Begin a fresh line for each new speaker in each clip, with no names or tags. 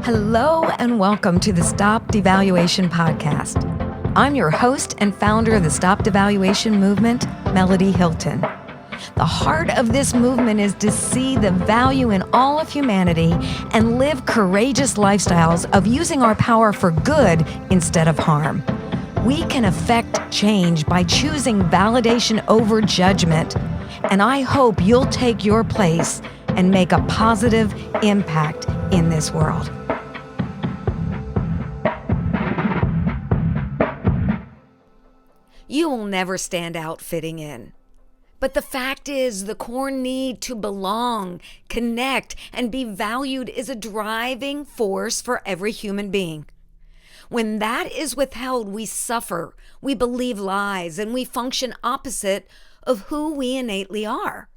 Hello and welcome to the StopDevaluation podcast. I'm your host and founder of the StopDevaluation movement, Melody Hilton. The heart of this movement is to see the value in all of humanity and live courageous lifestyles of using our power for good instead of harm. We can affect change by choosing validation over judgment, and I hope you'll take your place and make a positive impact in this world. You will never stand out fitting in. But the fact is, the core need to belong, connect, and be valued is a driving force for every human being. When that is withheld, we suffer, we believe lies, and we function opposite of who we innately are.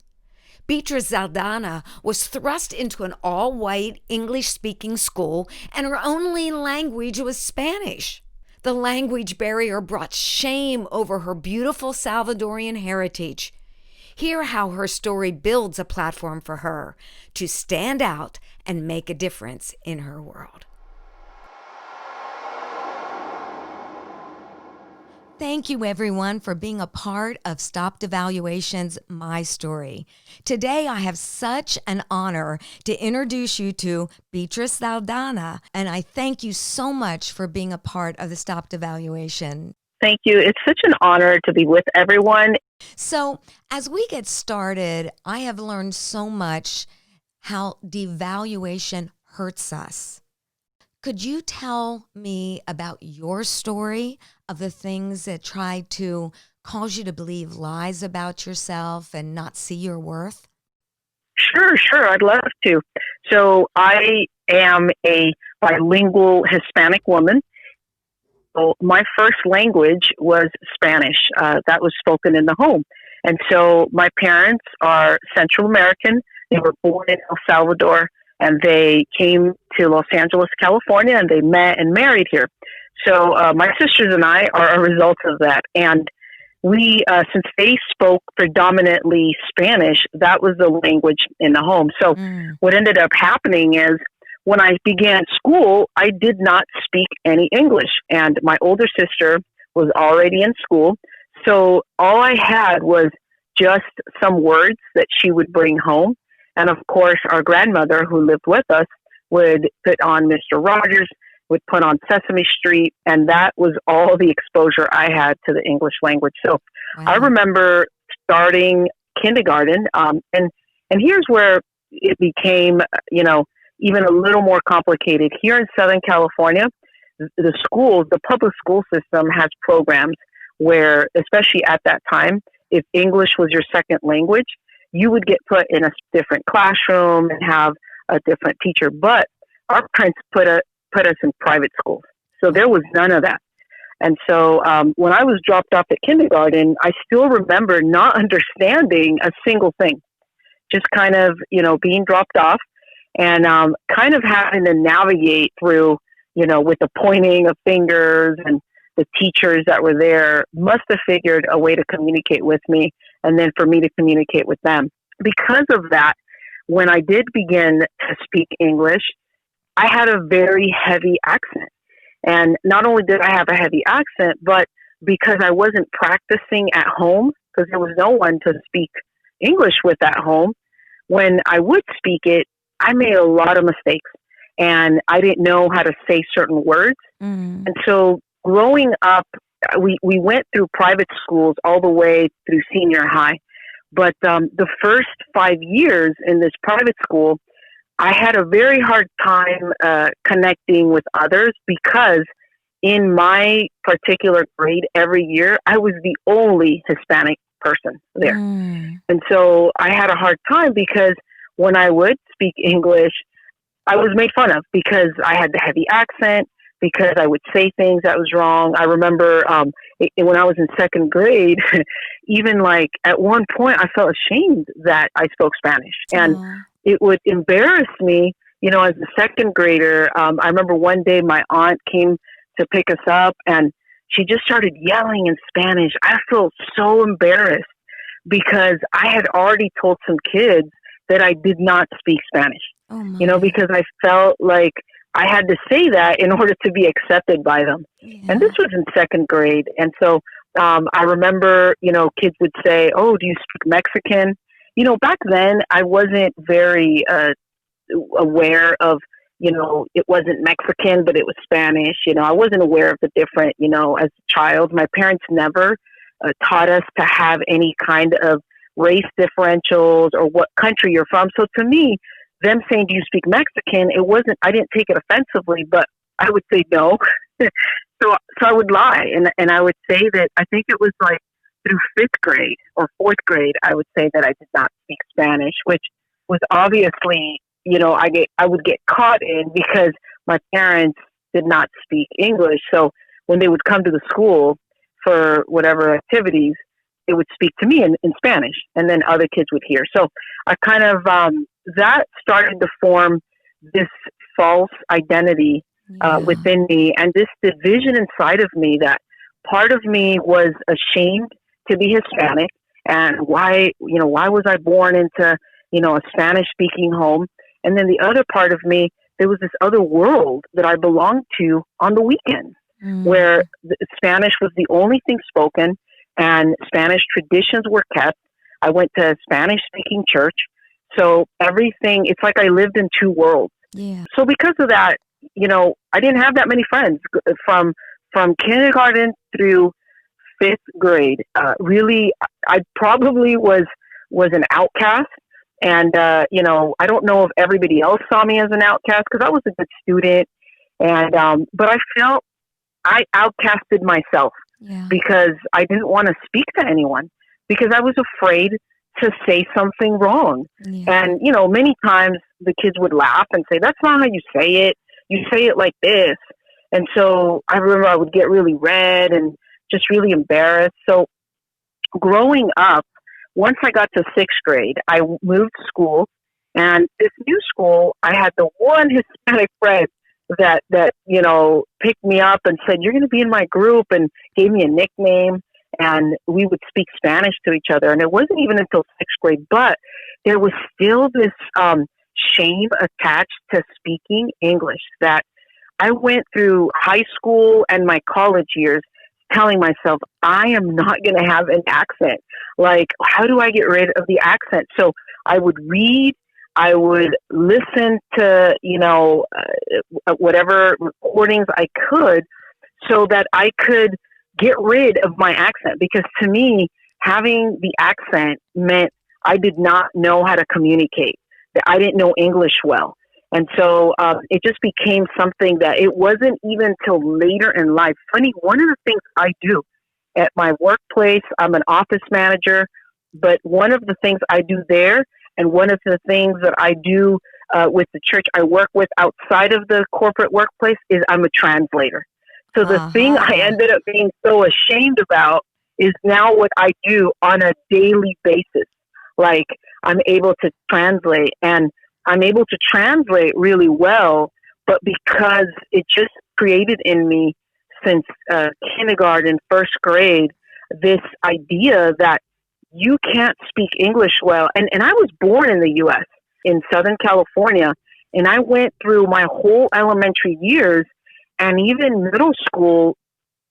Beatriz Zaldana was thrust into an all-white English-speaking school, and her only language was Spanish. The language barrier brought shame over her beautiful Salvadoran heritage. Hear how her story builds a platform for her to stand out and make a difference in her world. Thank you, everyone, for being a part of StopDevaluation's My Story. Today, I have such an honor to introduce you to Beatriz Zaldana, and I thank you so much for being a part of the StopDevaluation.
Thank you. It's such an honor to be with everyone.
So, as we get started, I have learned so much how devaluation hurts us. Could you tell me about your story of the things that try to cause you to believe lies about yourself and not see your worth?
Sure. I'd love to. So I am a bilingual Hispanic woman. So my first language was Spanish. That was spoken in the home. And so my parents are Central American. They were born in El Salvador, and they came to Los Angeles, California, and they met and married here. So my sisters and I are a result of that. And we, since they spoke predominantly Spanish, that was the language in the home. So what ended up happening is when I began school, I did not speak any English. And my older sister was already in school. So all I had was just some words that she would bring home. And of course, our grandmother who lived with us would put on Mr. Rogers, would put on Sesame Street, and that was all the exposure I had to the English language. So I remember starting kindergarten, and here's where it became, even a little more complicated. Here in Southern California, the schools, the public school system has programs where, especially at that time, if English was your second language, you would get put in a different classroom and have a different teacher. But our parents put us in private schools. So there was none of that. And so when I was dropped off at kindergarten, I still remember not understanding a single thing, just kind of, being dropped off and kind of having to navigate through, with the pointing of fingers, and the teachers that were there must have figured a way to communicate with me, and then for me to communicate with them. Because of that, when I did begin to speak English, I had a very heavy accent. And not only did I have a heavy accent, but because I wasn't practicing at home, because there was no one to speak English with at home, when I would speak it, I made a lot of mistakes. And I didn't know how to say certain words. And so growing up, we went through private schools all the way through senior high. But the first 5 years in this private school, I had a very hard time connecting with others because in my particular grade every year, I was the only Hispanic person there. And so I had a hard time because when I would speak English, I was made fun of because I had the heavy accent, because I would say things that was wrong. I remember when I was in second grade, even like at one point, I felt ashamed that I spoke Spanish. And it would embarrass me, as a second grader. I remember one day my aunt came to pick us up and she just started yelling in Spanish. I felt so embarrassed because I had already told some kids that I did not speak Spanish, because I felt like I had to say that in order to be accepted by them. And this was in second grade. And so I remember, kids would say, "Oh, do you speak Mexican?" Back then I wasn't very aware of, it wasn't Mexican, but it was Spanish. I wasn't aware of the different, as a child. My parents never taught us to have any kind of race differentials or what country you're from. So to me, them saying, "Do you speak Mexican?" I didn't take it offensively, but I would say no. So I would lie. And I would say that I think it was like through fifth grade or fourth grade, I would say that I did not speak Spanish, which was obviously, I would get caught in because my parents did not speak English. So when they would come to the school for whatever activities, they would speak to me in Spanish, and then other kids would hear. So I kind of, that started to form this false identity within me, and this division inside of me that part of me was ashamed to be Hispanic, and why was I born into, a Spanish speaking home? And then the other part of me, there was this other world that I belonged to on the weekends, where Spanish was the only thing spoken and Spanish traditions were kept. I went to a Spanish speaking church. So everything, it's like I lived in two worlds.
Yeah.
So because of that, I didn't have that many friends from kindergarten through fifth grade. Really, I probably was an outcast. And, I don't know if everybody else saw me as an outcast because I was a good student. And, but I felt I outcasted myself because I didn't want to speak to anyone because I was afraid to say something wrong. Yeah. And, many times the kids would laugh and say, "That's not how you say it. You say it like this." And so I remember I would get really red and just really embarrassed. So growing up, once I got to sixth grade, I moved schools, and this new school, I had the one Hispanic friend that picked me up and said, "You're going to be in my group," and gave me a nickname, and we would speak Spanish to each other. And it wasn't even until sixth grade, but there was still this shame attached to speaking English that I went through high school and my college years telling myself, I am not going to have an accent. Like, how do I get rid of the accent? So I would read, I would listen to, whatever recordings I could so that I could get rid of my accent. Because to me, having the accent meant I did not know how to communicate, that I didn't know English well. And so it just became something that it wasn't even till later in life. Funny, one of the things I do at my workplace, I'm an office manager, but one of the things I do there and one of the things that I do with the church I work with outside of the corporate workplace is I'm a translator. So the thing I ended up being so ashamed about is now what I do on a daily basis. Like, I'm able to translate, and I'm able to translate really well, but because it just created in me since kindergarten, first grade, this idea that you can't speak English well. And I was born in the U.S., in Southern California, and I went through my whole elementary years and even middle school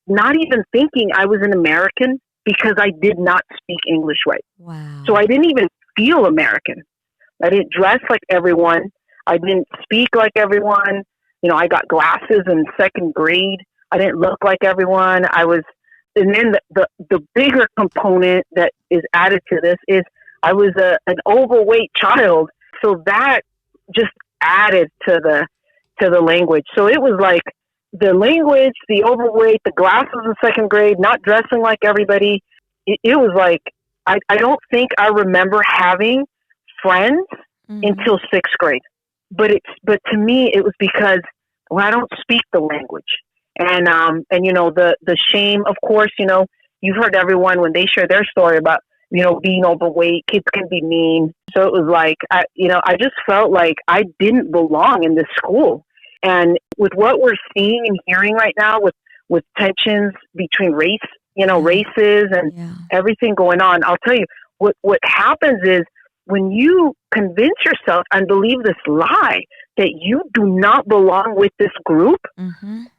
not even thinking I was an American because I did not speak English right.
Wow.
So I didn't even feel American. I didn't dress like everyone. I didn't speak like everyone. I got glasses in second grade. I didn't look like everyone. And then the bigger component that is added to this is I was an overweight child. So that just added to the language. So it was like the language, the overweight, the glasses in second grade, not dressing like everybody. It was like, I don't think I remember having friends until sixth grade. But to me, it was because, I don't speak the language. And the shame, of course, you've heard everyone when they share their story about, being overweight, kids can be mean. So it was like, I just felt like I didn't belong in this school. And with what we're seeing and hearing right now with tensions between races and everything going on, I'll tell you, what happens is when you convince yourself and believe this lie that you do not belong with this group,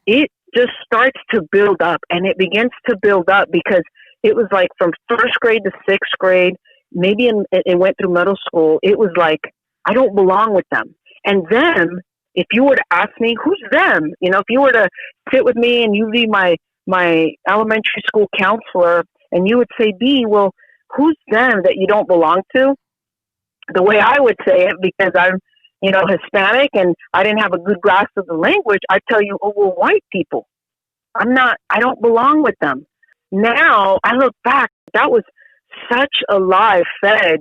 it just starts to build up, and it begins to build up because it was like from first grade to sixth grade, maybe it went through middle school. It was like, I don't belong with them. And then if you were to ask me, who's them? You know, if you were to sit with me and you be my elementary school counselor and you would say, B, well, who's them that you don't belong to? The way I would say it, because I'm, you know, Hispanic and I didn't have a good grasp of the language, I'd tell you, oh, well, white people. I don't belong with them. Now I look back, that was such a lie fed.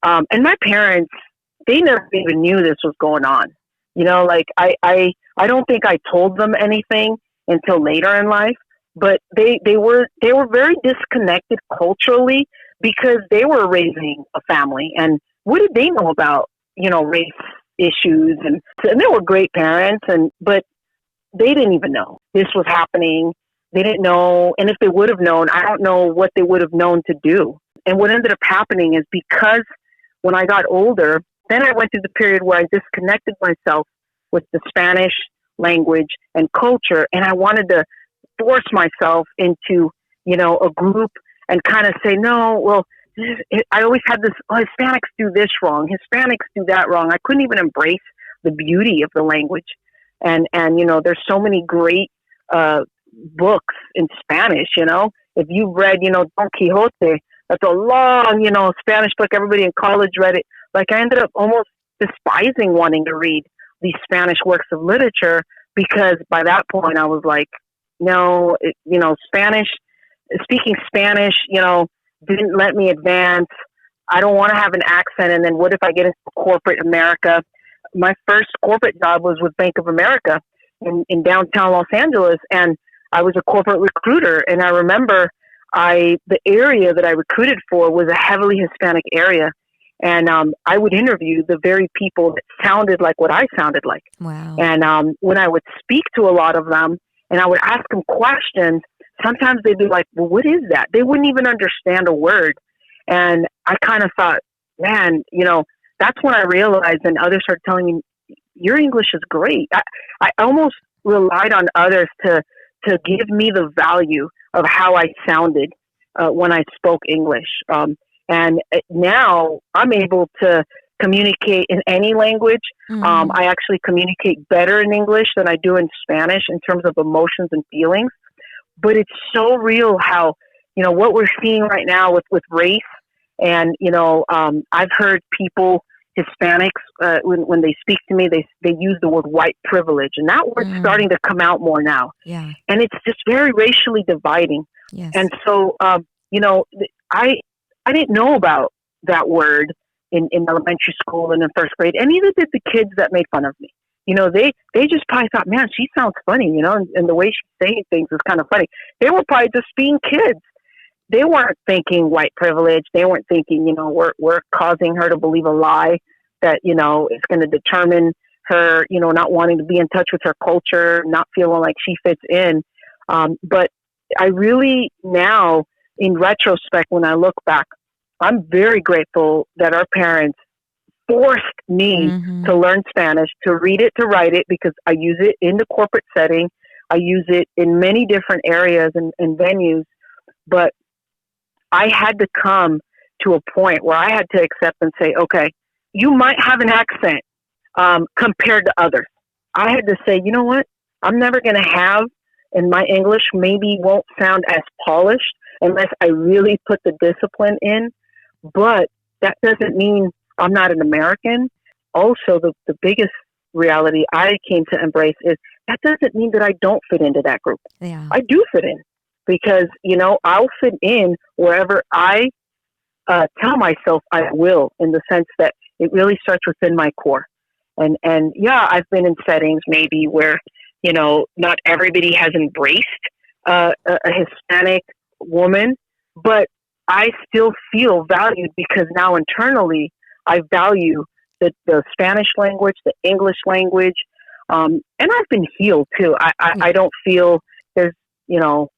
And my parents, they never even knew this was going on. You know, like I don't think I told them anything until later in life, but they were very disconnected culturally because they were raising a family. And what did they know about, you know, race issues? And they were great parents, but they didn't even know this was happening. They didn't know. And if they would have known, I don't know what they would have known to do. And what ended up happening is because when I got older, then I went through the period where I disconnected myself with the Spanish language and culture. And I wanted to force myself into, you know, a group and kind of say, no, well, I always had this, oh, Hispanics do this wrong. Hispanics do that wrong. I couldn't even embrace the beauty of the language. And you know, there's so many great books in Spanish, you know. If you've read, you know, Don Quixote, that's a long, you know, Spanish book. Everybody in college read it. Like I ended up almost despising wanting to read these Spanish works of literature because by that point I was like, no, you know, speaking Spanish, you know, didn't let me advance. I don't want to have an accent. And then what if I get into corporate America? My first corporate job was with Bank of America in downtown Los Angeles. And I was a corporate recruiter. And I remember the area that I recruited for was a heavily Hispanic area. And I would interview the very people that sounded like what I sounded like.
Wow.
And when I would speak to a lot of them and I would ask them questions, sometimes they'd be like, well, what is that? They wouldn't even understand a word. And I kind of thought, man, you know, that's when I realized, and others started telling me, your English is great. I almost relied on others to give me the value of how I sounded when I spoke English. And now I'm able to communicate in any language. I actually communicate better in English than I do in Spanish in terms of emotions and feelings. But it's so real how, you know, what we're seeing right now with race. And, you know, I've heard people, Hispanics, when they speak to me, they use the word white privilege. And that word's starting to come out more now.
Yeah.
And it's just very racially dividing.
Yes.
And so, you know, I didn't know about that word in elementary school and in first grade. And neither did the kids that made fun of me. You know, they just probably thought, man, she sounds funny, you know, and the way she's saying things is kind of funny. They were probably just being kids. They weren't thinking white privilege. They weren't thinking, you know, we're causing her to believe a lie that, you know, is going to determine her, you know, not wanting to be in touch with her culture, not feeling like she fits in. But I really now, in retrospect, when I look back, I'm very grateful that our parents forced me to learn Spanish, to read it, to write it, because I use it in the corporate setting. I use it in many different areas and venues. But I had to come to a point where I had to accept and say, okay, you might have an accent compared to others. I had to say, you know what? I'm never going to have, and my English maybe won't sound as polished unless I really put the discipline in. But that doesn't mean I'm not an American. Also, the biggest reality I came to embrace is that doesn't mean that I don't fit into that group.
Yeah.
I do fit in because, you know, I'll fit in wherever I tell myself I will, in the sense that it really starts within my core. And yeah, I've been in settings maybe where, you know, not everybody has embraced a Hispanic woman, but I still feel valued because now internally I value the Spanish language, the English language, and I've been healed too. I don't feel there's, you know,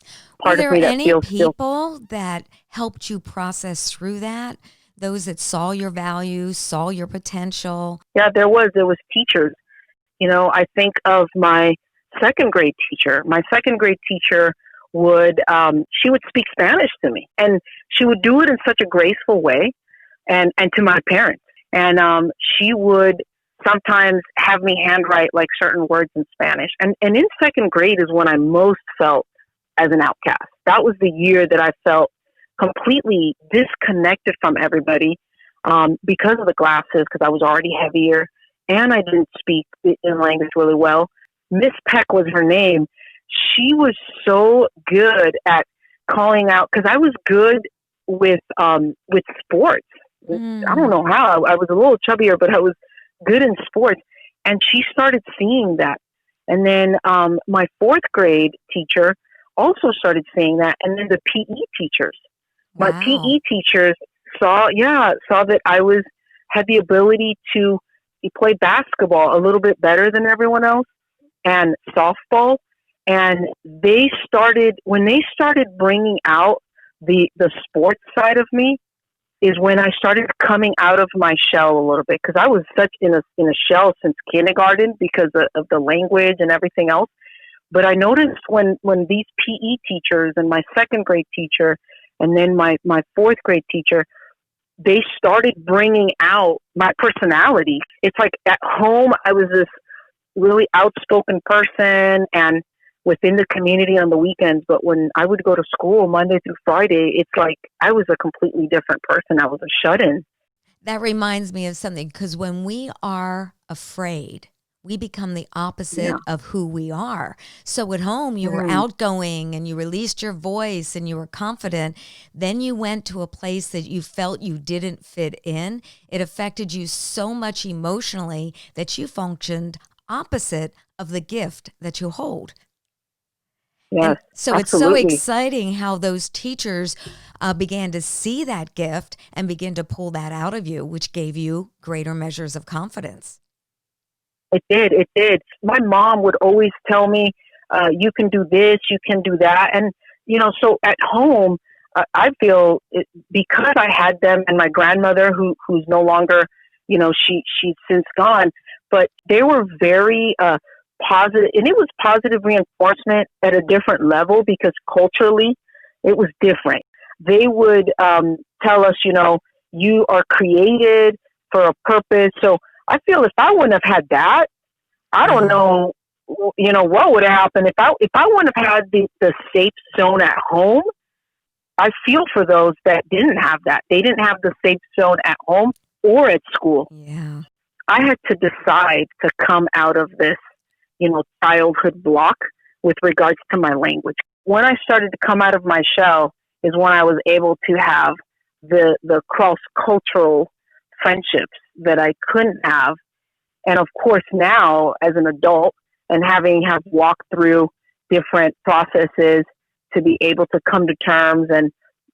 part of me that feels
Were there any people that helped you process through that? Those that saw your value, saw your potential?
Yeah, there was teachers. I think of my second grade teacher. My second grade teacher would, she would speak Spanish to me, and she would do it in such a graceful way, and to my parents. And she would sometimes have me handwrite like certain words in Spanish. And in second grade is when I most felt as an outcast. That was the year that I felt completely disconnected from everybody because of the glasses, because I was already heavier and I didn't speak the language really well. Miss Peck was her name. She was so good at calling out, because I was good with sports. I don't know how. I was a little chubbier, but I was good in sports. And she started seeing that. And then my fourth grade teacher also started seeing that. And then the PE teachers.
Wow.
My PE teachers saw that I had the ability to play basketball a little bit better than everyone else, and softball. And when they started bringing out the sports side of me, is when I started coming out of my shell a little bit, because I was such in a shell since kindergarten because of the language and everything else. But I noticed when these PE teachers and my second grade teacher and then my fourth grade teacher, they started bringing out my personality. It's like at home, I was this really outspoken person and within the community on the weekends. But when I would go to school Monday through Friday, it's like I was a completely different person. I was a shut-in.
That reminds me of something, because when we are afraid, we become the opposite of who we are. So at home, you were outgoing and you released your voice and you were confident. Then you went to a place that you felt you didn't fit in. It affected you so much emotionally that you functioned opposite of the gift that you hold.
Yes,
and so
absolutely.
It's so exciting how those teachers began to see that gift and begin to pull that out of you, which gave you greater measures of confidence.
It did. My mom would always tell me, you can do this, you can do that. And, so at home, I feel because I had them, and my grandmother who's no longer, she's since gone, but they were very positive, and it was positive reinforcement at a different level because culturally it was different. They would tell us, you are created for a purpose. So I feel if I wouldn't have had that, I don't know, what would have happened if I wouldn't have had the safe zone at home. I feel for those that didn't have that. They didn't have the safe zone at home or at school.
Yeah.
I had to decide to come out of this, childhood block with regards to my language. When I started to come out of my shell is when I was able to have the cross-cultural friendships that I couldn't have. And of course now as an adult and have walked through different processes to be able to come to terms and,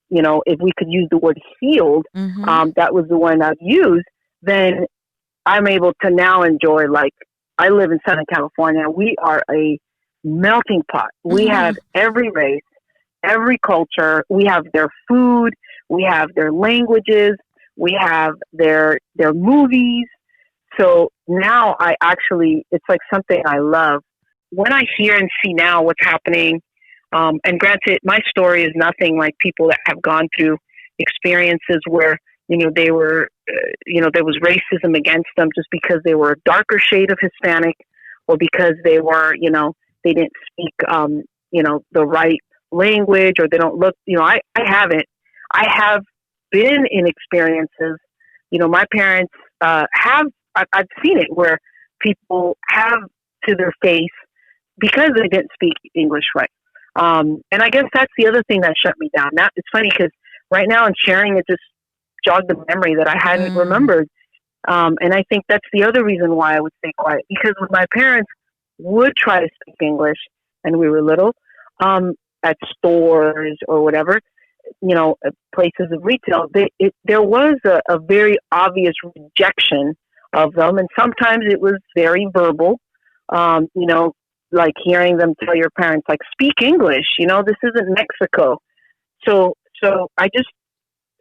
if we could use the word healed, that was the one I've used, then I'm able to now enjoy, like, I live in Southern California. We are a melting pot. We have every race, every culture. We have their food. We have their languages. We have their movies. So now it's like something I love. When I hear and see now what's happening, and granted, my story is nothing like people that have gone through experiences where, they were, there was racism against them just because they were a darker shade of Hispanic or because they were, they didn't speak, the right language or they don't look, I haven't. I have been in experiences, my parents I've seen it where people have to their face because they didn't speak English right. And I guess that's the other thing that shut me down. Now, it's funny because right now I'm sharing it just jogged the memory that I hadn't remembered. And I think that's the other reason why I would stay quiet, because when my parents would try to speak English and we were little, at stores or whatever, places of retail, there was a very obvious rejection of them. And sometimes it was very verbal, like hearing them tell your parents, like, speak English, this isn't Mexico. So I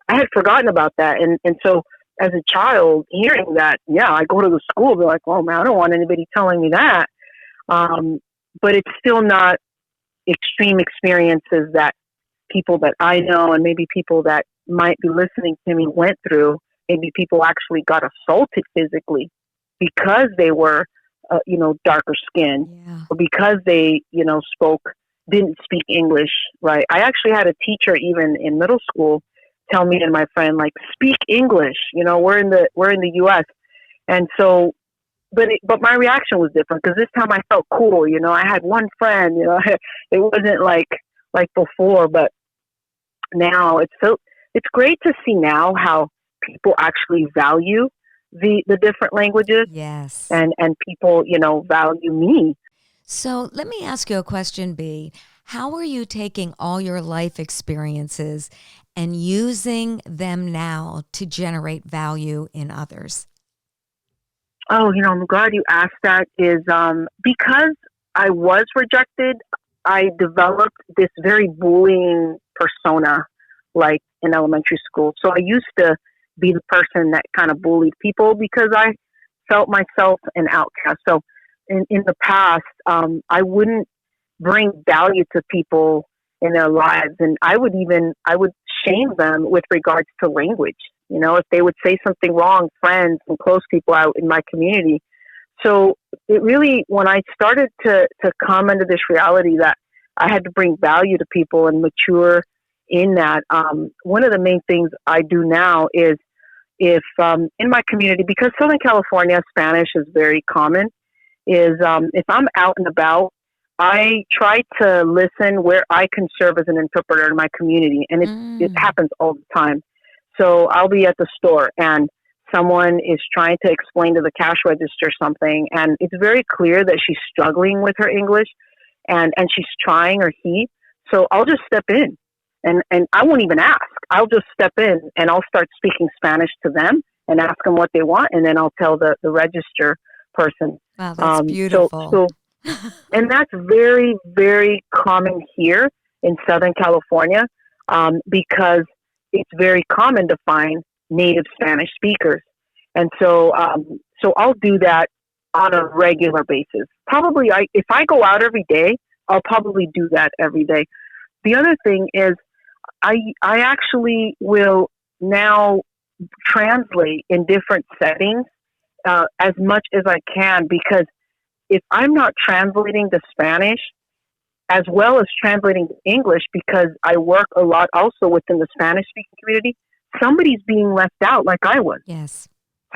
had forgotten about that. And so as a child, hearing that, yeah, I go to the school, be like, oh man, I don't want anybody telling me that. But it's still not extreme experiences that people that I know and maybe people that might be listening to me went through. Maybe people actually got assaulted physically because they were, darker skinned,
Yeah.
or because they, didn't speak English, right? I actually had a teacher even in middle school tell me and my friend, like, speak English. We're in the U.S. And so, but my reaction was different because this time I felt cool. I had one friend. It wasn't like before, but now it's great to see now how people actually value the different languages,
Yes.
and people value me.
So let me ask you a question, B. How are you taking all your life experiences and using them now to generate value in others?
Oh, I'm glad you asked that. Is because I was rejected, I developed this very bullying persona, like in elementary school. So I used to be the person that kind of bullied people because I felt myself an outcast. So in the past, I wouldn't bring value to people in their lives, and I would shame them with regards to language. If they would say something wrong, friends and close people out in my community. So it really, when I started to come into this reality that I had to bring value to people and mature in that, one of the main things I do now is, if in my community, because Southern California Spanish is very common, is if I'm out and about, I try to listen where I can serve as an interpreter in my community, and it happens all the time. So I'll be at the store and someone is trying to explain to the cash register something, and it's very clear that she's struggling with her English, and she's trying, or he. So I'll just step in, and I won't even ask. I'll just step in and I'll start speaking Spanish to them and ask them what they want, and then I'll tell the register person.
Wow, that's beautiful.
So and that's very, very common here in Southern California, because it's very common to find native Spanish speakers. And so I'll do that on a regular basis. Probably if I go out every day, I'll probably do that every day. The other thing is I actually will now translate in different settings as much as I can, because if I'm not translating the Spanish as well as translating English, because I work a lot also within the Spanish speaking community, somebody's being left out like I was.
Yes.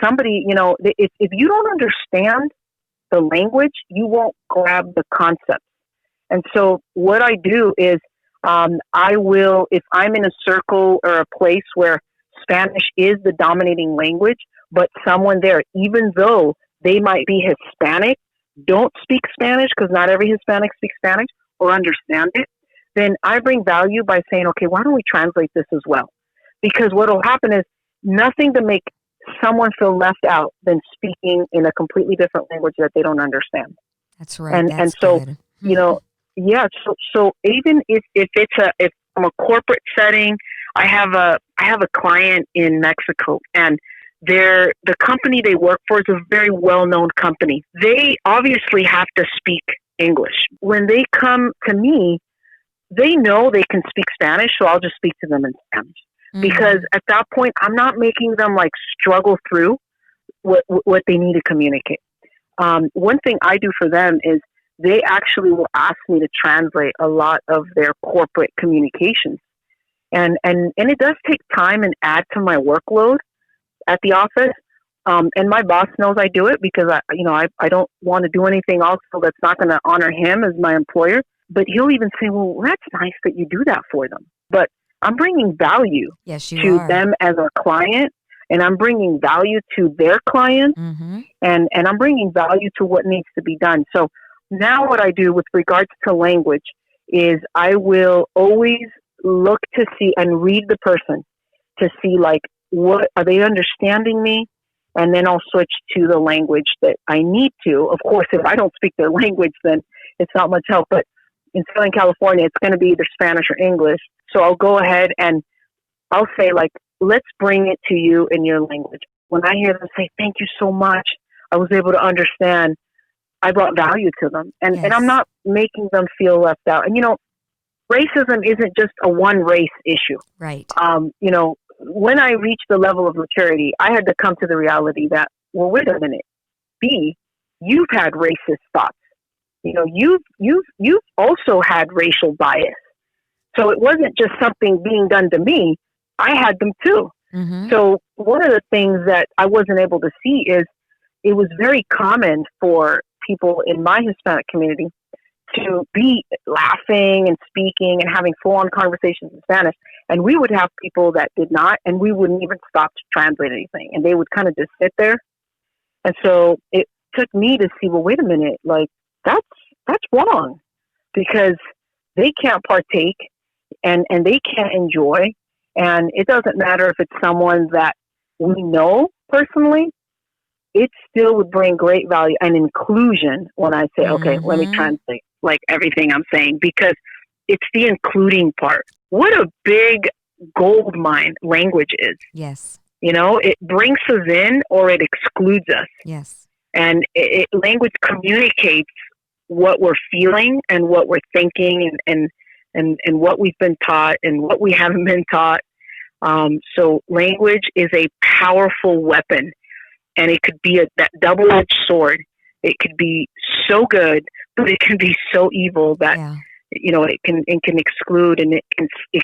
Somebody, if you don't understand the language, you won't grab the concepts. And so what I do is I will, if I'm in a circle or a place where Spanish is the dominating language, but someone there, even though they might be Hispanic, don't speak Spanish, because not every Hispanic speaks Spanish or understand it, then I bring value by saying, okay, why don't we translate this as well? Because what will happen is nothing to make someone feel left out than speaking in a completely different language that they don't understand.
That's right.
And so,
good.
Yeah. So even if if I'm a corporate setting, I have a client in Mexico, and the company they work for is a very well-known company. They obviously have to speak English. When they come to me, they know they can speak Spanish, so I'll just speak to them in Spanish. Because at that point, I'm not making them struggle through what they need to communicate. One thing I do for them is they actually will ask me to translate a lot of their corporate communications. And it does take time and add to my workload at the office. And my boss knows I do it, because I don't want to do anything also that's not going to honor him as my employer. But he'll even say, well, that's nice that you do that for them. But I'm bringing value to them as a client, and I'm bringing value to their clients, and I'm bringing value to what needs to be done. So now what I do with regards to language is I will always look to see and read the person to see, what are they understanding me? And then I'll switch to the language that I need to. Of course, if I don't speak their language, then it's not much help. But in Southern California, it's going to be either Spanish or English. So I'll go ahead and I'll say, let's bring it to you in your language. when I hear them say, thank you so much, I was able to understand, I brought value to them. And I'm not making them feel left out. And, racism isn't just a one race issue.
Right.
When I reached the level of maturity, I had to come to the reality that, well, wait a minute, B, you've had racist thoughts. You've also had racial bias. So it wasn't just something being done to me. I had them too.
Mm-hmm.
So one of the things that I wasn't able to see is it was very common for people in my Hispanic community to be laughing and speaking and having full-on conversations in Spanish. And we would have people that did not, and we wouldn't even stop to translate anything. And they would kind of just sit there. And so it took me to see, well, wait a minute, like that's wrong, because they can't partake and they can't enjoy. And it doesn't matter if it's someone that we know personally, it still would bring great value and inclusion when I say, okay, let me translate like everything I'm saying, because it's the including part. What a big gold mine language is.
Yes.
It brings us in or it excludes us.
Yes.
And language communicates what we're feeling and what we're thinking and what we've been taught and what we haven't been taught. So language is a powerful weapon, and it could be that double-edged sword. It could be so good, but it can be so evil that it can exclude, and it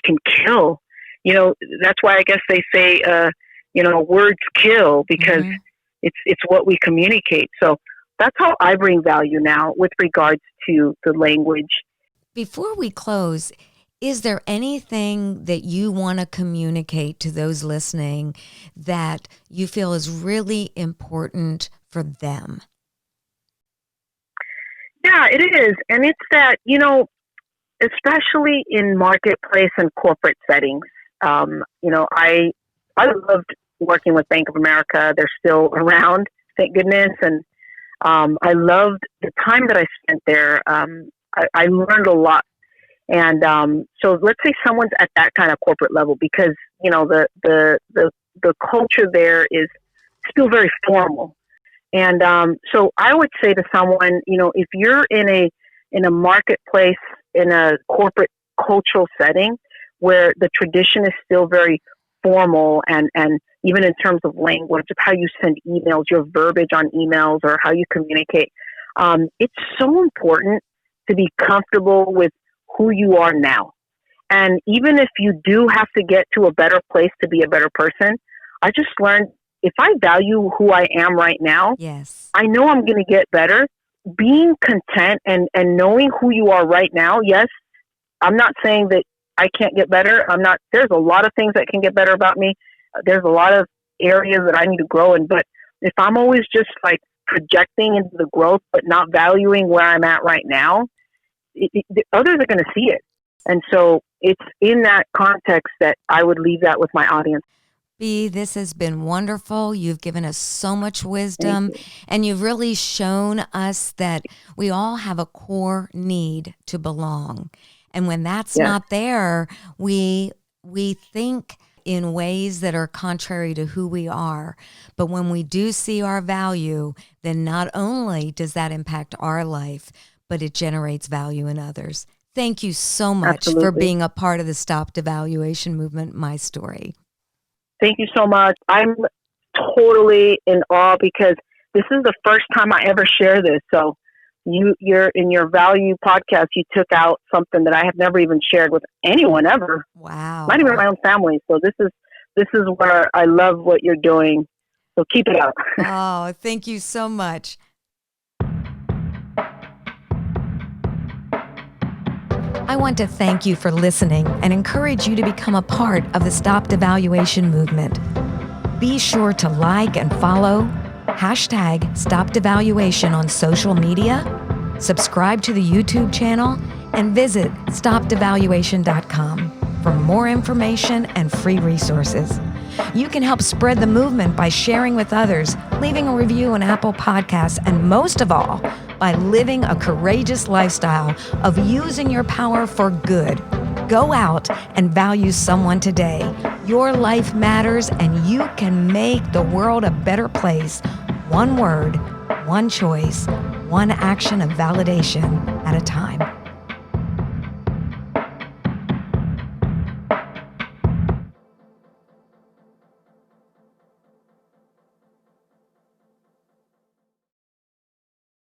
can kill. That's why I guess they say words kill, because it's what we communicate. So that's how I bring value now with regards to the language.
Before we close, is there anything that you want to communicate to those listening that you feel is really important for them?
Yeah, it is. And it's that, especially in marketplace and corporate settings, I loved working with Bank of America. They're still around, thank goodness. And I loved the time that I spent there. I learned a lot. And so let's say someone's at that kind of corporate level, because the culture there is still very formal. And so I would say to someone, if you're in a marketplace, in a corporate cultural setting where the tradition is still very formal, and even in terms of language, of how you send emails, your verbiage on emails, or how you communicate, it's so important to be comfortable with who you are now. And even if you do have to get to a better place to be a better person, I just learned, if I value who I am right now, I know I'm going to get better. Being content and knowing who you are right now. Yes, I'm not saying that I can't get better. There's a lot of things that can get better about me. There's a lot of areas that I need to grow in. But if I'm always just like projecting into the growth, but not valuing where I'm at right now, the others are going to see it. And so it's in that context that I would leave that with my audience.
B, this has been wonderful. You've given us so much wisdom, and you've really shown us that we all have a core need to belong. And when that's not there, we think in ways that are contrary to who we are. But when we do see our value, then not only does that impact our life, but it generates value in others. Thank you so much for being a part of the Stop Devaluation movement, My Story.
Thank you so much. I'm totally in awe, because this is the first time I ever share this. So you're in your value podcast, you took out something that I have never even shared with anyone ever.
Wow.
Not even my own family. So this is where I love what you're doing. So keep it up.
Oh, thank you so much. I want to thank you for listening and encourage you to become a part of the Stop Devaluation movement. Be sure to like and follow #StopDevaluation on social media, subscribe to the YouTube channel, and visit StopDevaluation.com for more information and free resources. You can help spread the movement by sharing with others, leaving a review on Apple Podcasts, and most of all, by living a courageous lifestyle of using your power for good. Go out and value someone today. Your life matters, and you can make the world a better place. One word, one choice, one action of validation at a time.